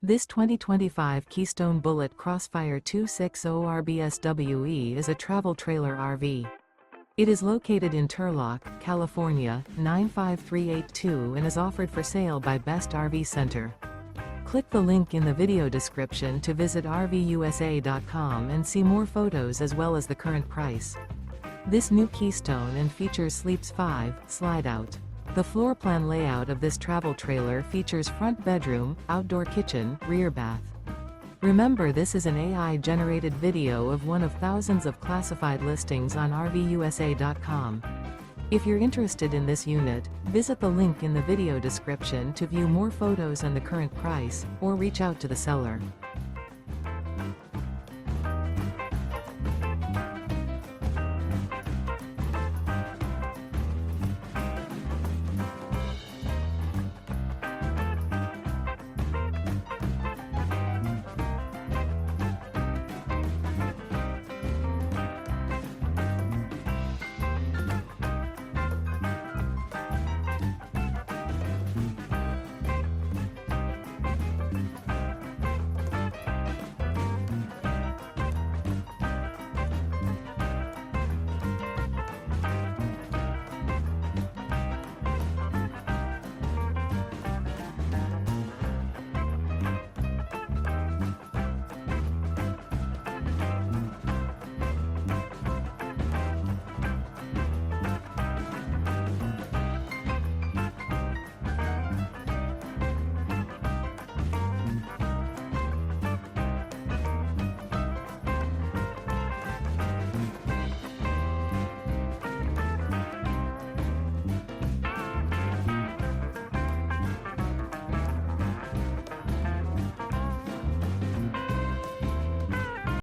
This 2025 Keystone Bullet Crossfire 260 RBSWE is a travel trailer RV. It is located in Turlock, California, 95382 and is offered for sale by Best RV Center. Click the link in the video description to visit RVUSA.com and see more photos as well as the current price. This new Keystone and features Sleeps 5, Slideout. The floor plan layout of this travel trailer features front bedroom, outdoor kitchen, rear bath. Remember, this is an AI-generated video of one of thousands of classified listings on RVUSA.com. If you're interested in this unit, visit the link in the video description to view more photos and the current price, or reach out to the seller.